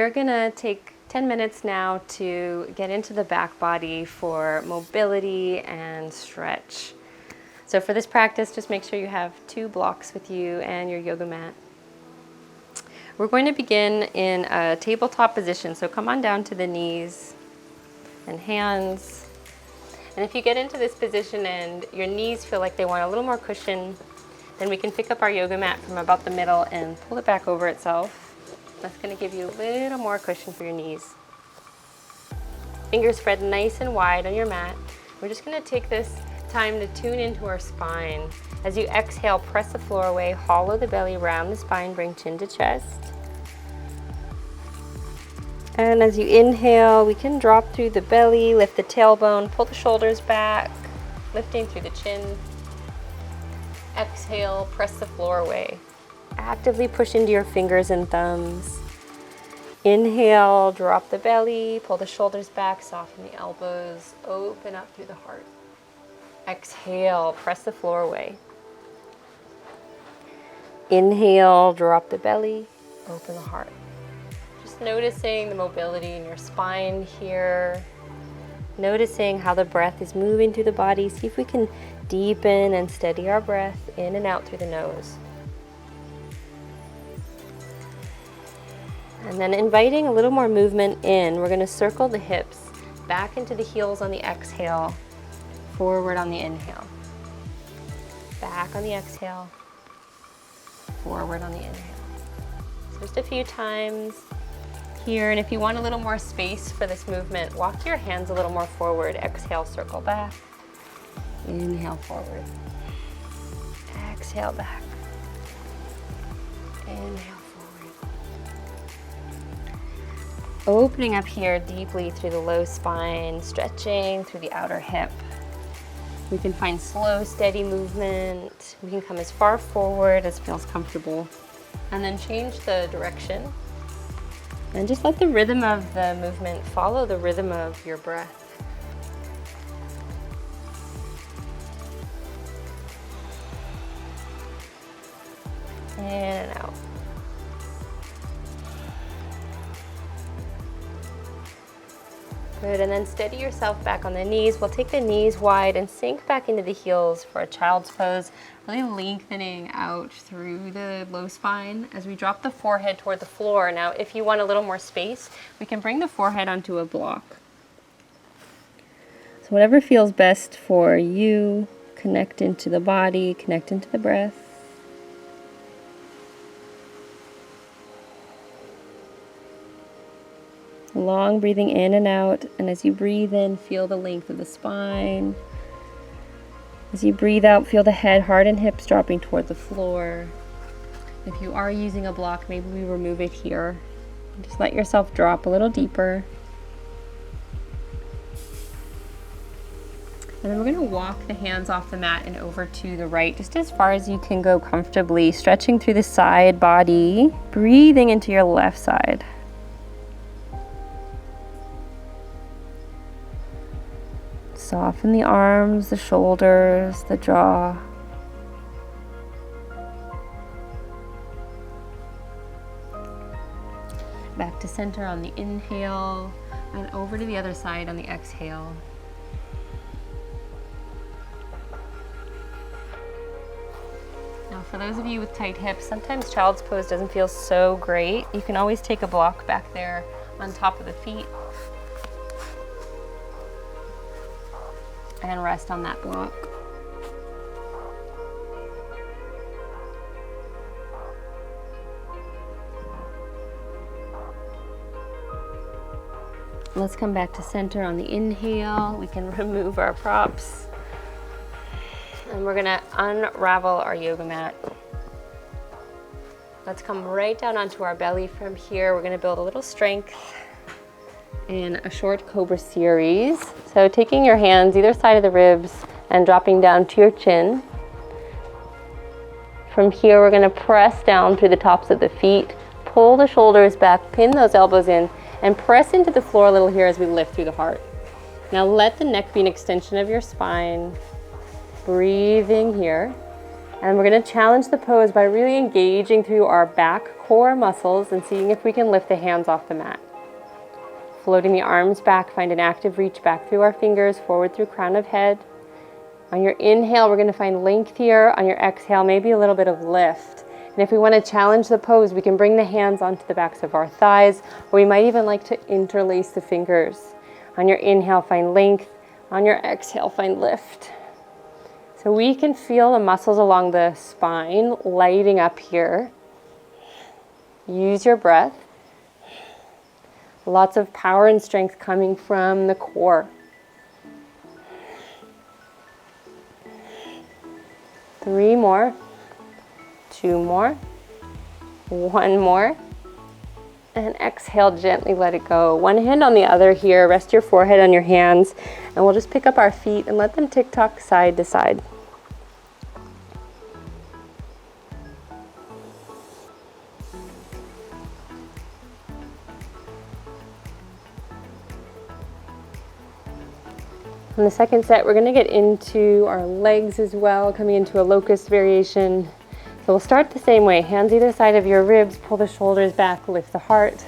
we're gonna take 10 minutes now to get into the back body for mobility and stretch. So for this practice, just make sure you have 2 blocks with you and your yoga mat. We're going to begin in a tabletop position, so come on down to the knees and hands. And if you get into this position and your knees feel like they want a little more cushion, then we can pick up our yoga mat from about the middle and pull it back over itself. That's going to give you a little more cushion for your knees. Fingers spread nice and wide on your mat. We're just going to take this time to tune into our spine. As you exhale, press the floor away, hollow the belly, round the spine, bring chin to chest. And as you inhale, we can drop through the belly, lift the tailbone, pull the shoulders back, lifting through the chin. Exhale, press the floor away. Actively push into your fingers and thumbs. Inhale, drop the belly, pull the shoulders back, soften the elbows, open up through the heart. Exhale, press the floor away. Inhale, drop the belly, open the heart. Just noticing the mobility in your spine here. Noticing how the breath is moving through the body. See if we can deepen and steady our breath in and out through the nose. And then inviting a little more movement in, we're going to circle the hips back into the heels on the exhale, forward on the inhale. Back on the exhale, forward on the inhale. So just a few times here, and if you want a little more space for this movement, walk your hands a little more forward. Exhale, circle back. Inhale, forward. Exhale, back. Inhale. Opening up here deeply through the low spine, stretching through the outer hip. We can find slow, steady movement. We can come as far forward as feels comfortable. And then change the direction. And just let the rhythm of the movement follow the rhythm of your breath. In and out. Good, and then steady yourself back on the knees. We'll take the knees wide and sink back into the heels for a child's pose, really lengthening out through the low spine as we drop the forehead toward the floor. Now, if you want a little more space, we can bring the forehead onto a block. So whatever feels best for you, connect into the body, connect into the breath. Long breathing in and out, and as you breathe in, feel the length of the spine. As you breathe out, feel the head, heart, and hips dropping toward the floor. If you are using a block, maybe we remove it here. Just let yourself drop a little deeper. And then we're going to walk the hands off the mat and over to the right, just as far as you can go comfortably, stretching through the side body, breathing into your left side. Soften the arms, the shoulders, the jaw. Back to center on the inhale and over to the other side on the exhale. Now for those of you with tight hips, sometimes child's pose doesn't feel so great. You can always take a block back there on top of the feet. And rest on that block. Let's come back to center on the inhale. We can remove our props. And we're gonna unravel our yoga mat. Let's come right down onto our belly from here. We're gonna build a little strength in a short Cobra Series. So taking your hands either side of the ribs and dropping down to your chin. From here, we're gonna press down through the tops of the feet, pull the shoulders back, pin those elbows in, and press into the floor a little here as we lift through the heart. Now let the neck be an extension of your spine. Breathing here. And we're going to challenge the pose by really engaging through our back core muscles and seeing if we can lift the hands off the mat. Floating the arms back, find an active reach back through our fingers, forward through crown of head. On your inhale, we're going to find length here. On your exhale, maybe a little bit of lift. And if we want to challenge the pose, we can bring the hands onto the backs of our thighs, or we might even like to interlace the fingers. On your inhale, find length. On your exhale, find lift. So we can feel the muscles along the spine lighting up here. Use your breath. Lots of power and strength coming from the core. 3 more. 2 more. 1 more. And exhale, gently let it go. One hand on the other here. Rest your forehead on your hands. And we'll just pick up our feet and let them tick-tock side to side. In the second set, we're going to get into our legs as well, coming into a locust variation. So we'll start the same way. Hands either side of your ribs, pull the shoulders back, lift the heart.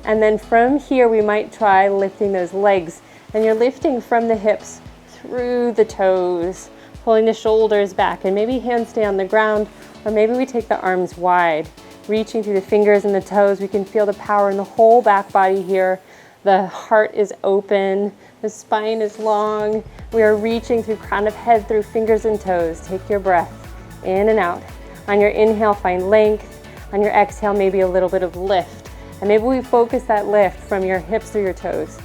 And then from here, we might try lifting those legs. And you're lifting from the hips through the toes, pulling the shoulders back. And maybe hands stay on the ground, or maybe we take the arms wide. Reaching through the fingers and the toes, we can feel the power in the whole back body here. The heart is open. The spine is long. We are reaching through crown of head, through fingers and toes. Take your breath in and out. On your inhale, find length. On your exhale, maybe a little bit of lift. And maybe we focus that lift from your hips through your toes.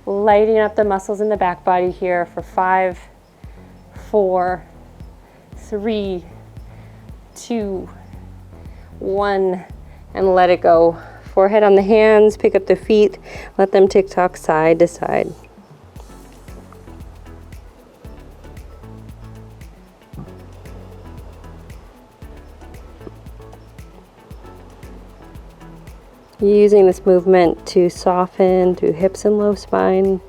Lighting up the muscles in the back body here for 5, 4, 3, 2, 1. And let it go. Forehead on the hands, pick up the feet, let them tick-tock side to side. Using this movement to soften through hips and low spine.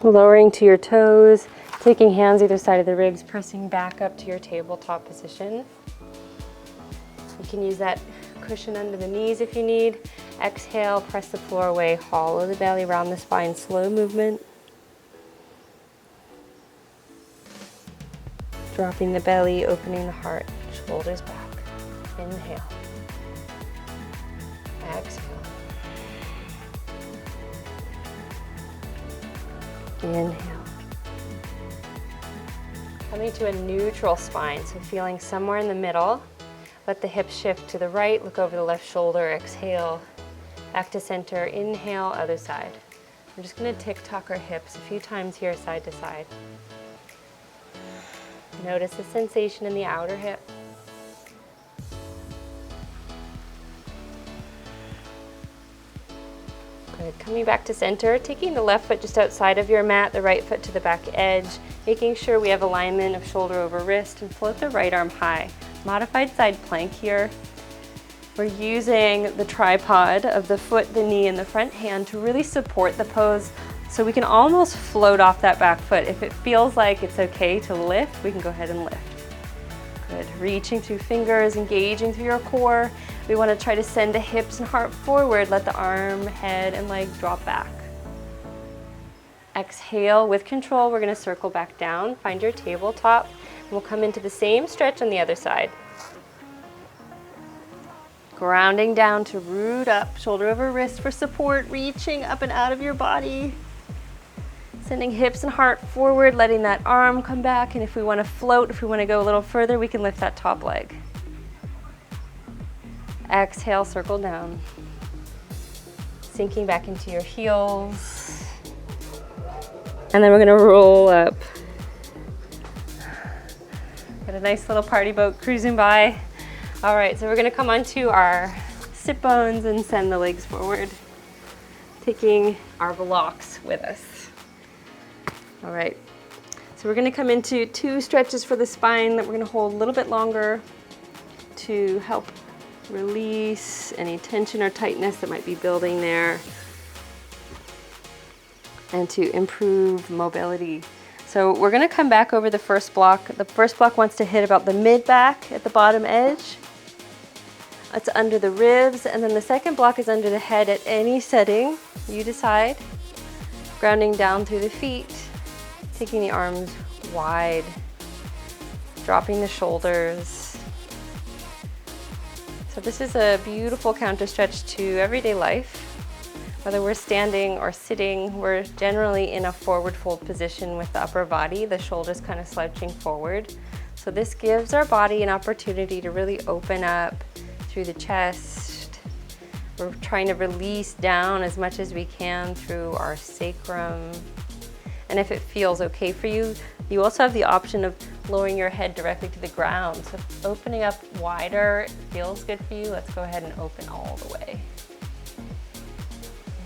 Lowering to your toes. Taking hands either side of the ribs, pressing back up to your tabletop position. You can use that cushion under the knees if you need. Exhale, press the floor away, hollow the belly, round the spine, slow movement. Dropping the belly, opening the heart, shoulders back. Inhale. Exhale. Inhale. Coming to a neutral spine, so feeling somewhere in the middle. Let the hips shift to the right, look over the left shoulder, exhale. Back to center, inhale, other side. We're just gonna tick-tock our hips a few times here, side to side. Notice the sensation in the outer hip. Good, coming back to center, taking the left foot just outside of your mat, the right foot to the back edge, making sure we have alignment of shoulder over wrist, and float the right arm high. Modified side plank here. We're using the tripod of the foot, the knee, and the front hand to really support the pose, so we can almost float off that back foot. If it feels like it's okay to lift, we can go ahead and lift. Good, reaching through fingers, engaging through your core. We want to try to send the hips and heart forward, let the arm, head, and leg drop back. Exhale, with control, we're going to circle back down, find your tabletop, and we'll come into the same stretch on the other side. Grounding down to root up, shoulder over wrist for support, reaching up and out of your body. Sending hips and heart forward, letting that arm come back, and if we want to float, if we want to go a little further, we can lift that top leg. Exhale, circle down. Sinking back into your heels. And then we're going to roll up. Got a nice little party boat cruising by. All right, so we're going to come onto our sit bones and send the legs forward, taking our blocks with us. All right, so we're going to come into 2 stretches for the spine that we're going to hold a little bit longer to help release any tension or tightness that might be building there, and to improve mobility. So we're gonna come back over the first block. The first block wants to hit about the mid-back at the bottom edge. It's under the ribs, and then the second block is under the head at any setting, you decide. Grounding down through the feet, taking the arms wide, dropping the shoulders. So this is a beautiful counter stretch to everyday life. Whether we're standing or sitting, we're generally in a forward fold position with the upper body, the shoulders kind of slouching forward. So this gives our body an opportunity to really open up through the chest. We're trying to release down as much as we can through our sacrum. And if it feels okay for you, you also have the option of lowering your head directly to the ground. So if opening up wider feels good for you, let's go ahead and open all the way.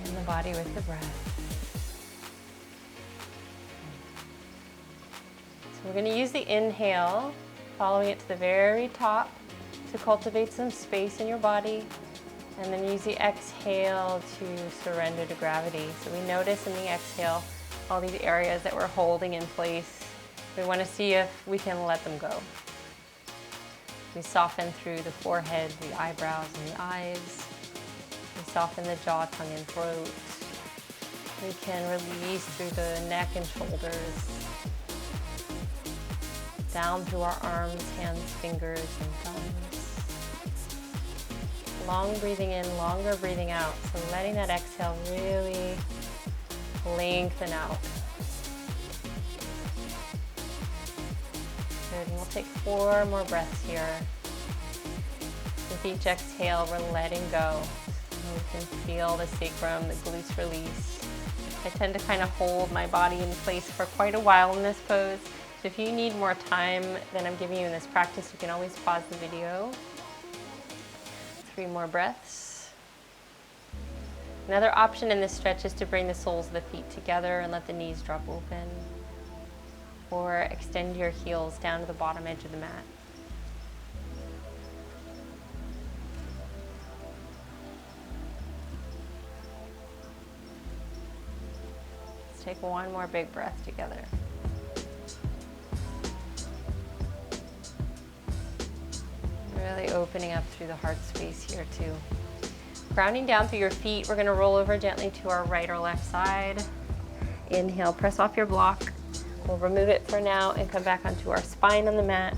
In the body with the breath. So we're going to use the inhale, following it to the very top to cultivate some space in your body, and then use the exhale to surrender to gravity. So we notice in the exhale all these areas that we're holding in place. We want to see if we can let them go. We soften through the forehead, the eyebrows, and the eyes. We soften the jaw, tongue, and throat. We can release through the neck and shoulders, down through our arms, hands, fingers, and thumbs. Long breathing in, longer breathing out. So letting that exhale really lengthen out. Good, and we'll take 4 more breaths here. With each exhale, we're letting go. And we can feel the sacrum, the glutes release. I tend to kind of hold my body in place for quite a while in this pose. So if you need more time than I'm giving you in this practice, you can always pause the video. 3 more breaths. Another option in this stretch is to bring the soles of the feet together and let the knees drop open. Or extend your heels down to the bottom edge of the mat. Let's take 1 more big breath together. Really opening up through the heart space here too. Grounding down through your feet, we're going to roll over gently to our right or left side. Inhale, press off your block. We'll remove it for now and come back onto our spine on the mat.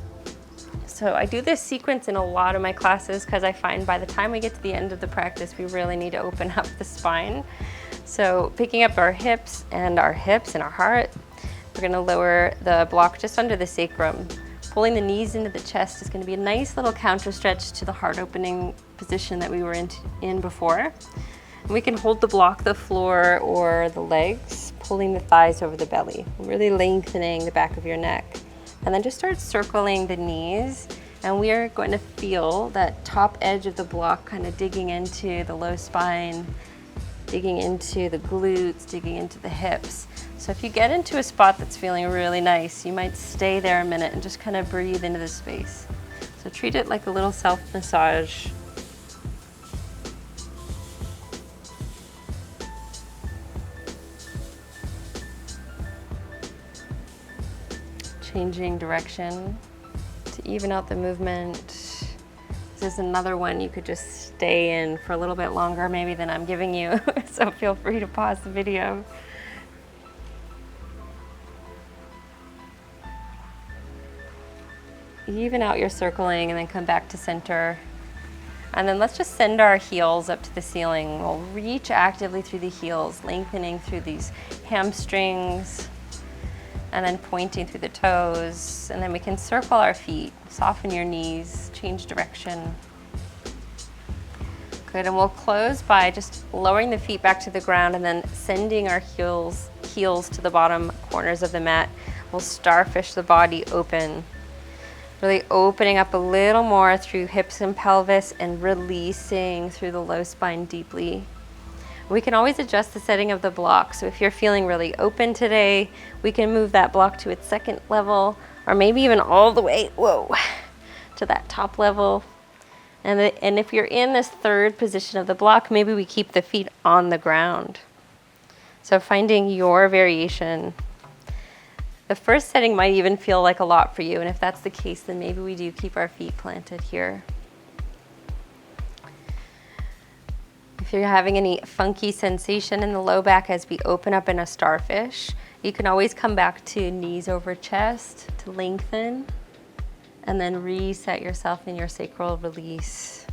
So I do this sequence in a lot of my classes because I find by the time we get to the end of the practice, we really need to open up the spine. So picking up our hips and our heart, we're going to lower the block just under the sacrum. Pulling the knees into the chest is going to be a nice little counter stretch to the heart opening position that we were in before. And we can hold the block, the floor, or the legs, pulling the thighs over the belly, really lengthening the back of your neck. And then just start circling the knees, and we are going to feel that top edge of the block kind of digging into the low spine, digging into the glutes, digging into the hips. So if you get into a spot that's feeling really nice, you might stay there a minute and just kind of breathe into the space. So treat it like a little self-massage. Changing direction to even out the movement. This is another one you could just stay in for a little bit longer maybe than I'm giving you, so feel free to pause the video. Even out your circling and then come back to center. And then let's just send our heels up to the ceiling. We'll reach actively through the heels, lengthening through these hamstrings, and then pointing through the toes. And then we can circle our feet, soften your knees, change direction. Good, and we'll close by just lowering the feet back to the ground and then sending our heels to the bottom corners of the mat. We'll starfish the body open. Really opening up a little more through hips and pelvis and releasing through the low spine deeply. We can always adjust the setting of the block. So if you're feeling really open today, we can move that block to its second level, or maybe even all the way, to that top level. And if you're in this third position of the block, maybe we keep the feet on the ground. So finding your variation. The first setting might even feel like a lot for you, and if that's the case, then maybe we do keep our feet planted here. If you're having any funky sensation in the low back as we open up in a starfish, you can always come back to knees over chest to lengthen, and then reset yourself in your sacral release.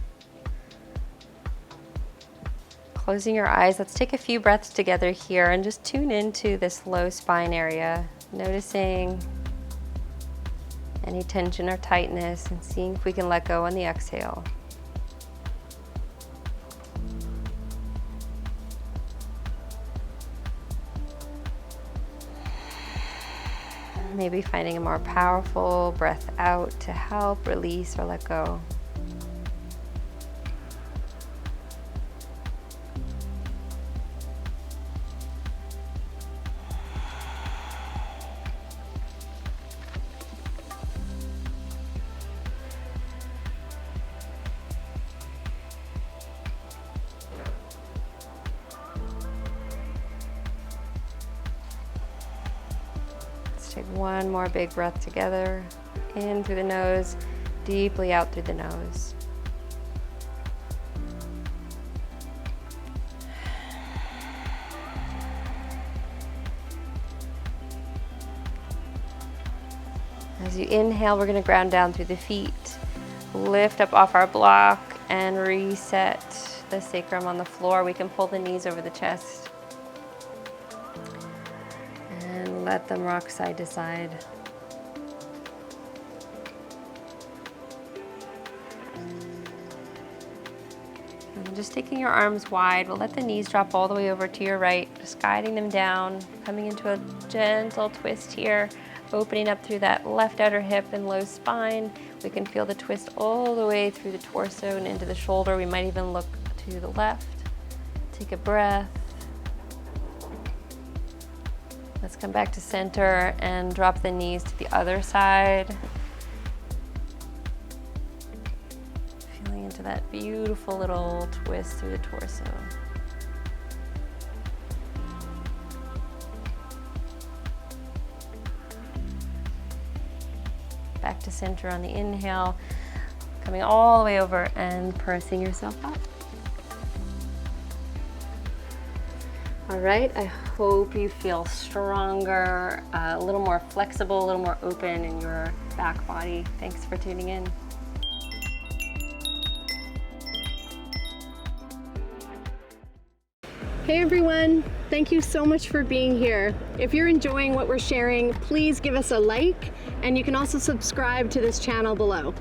Closing your eyes, let's take a few breaths together here and just tune into this low spine area, noticing any tension or tightness and seeing if we can let go on the exhale. Maybe finding a more powerful breath out to help release or let go. Take one more big breath together, in through the nose, deeply out through the nose. As you inhale, we're going to ground down through the feet, lift up off our block, and reset the sacrum on the floor. We can pull the knees over the chest. Let them rock side to side. And just taking your arms wide, we'll let the knees drop all the way over to your right, just guiding them down, coming into a gentle twist here, opening up through that left outer hip and low spine. We can feel the twist all the way through the torso and into the shoulder. We might even look to the left. Take a breath. Let's come back to center and drop the knees to the other side. Feeling into that beautiful little twist through the torso. Back to center on the inhale, coming all the way over and pressing yourself up. All right, I hope you feel stronger, a little more flexible, a little more open in your back body. Thanks for tuning in. Hey everyone, thank you so much for being here. If you're enjoying what we're sharing, please give us a like, and you can also subscribe to this channel below.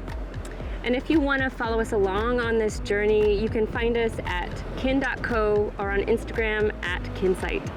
And if you want to follow us along on this journey, you can find us at kin.co or on Instagram at kinsight.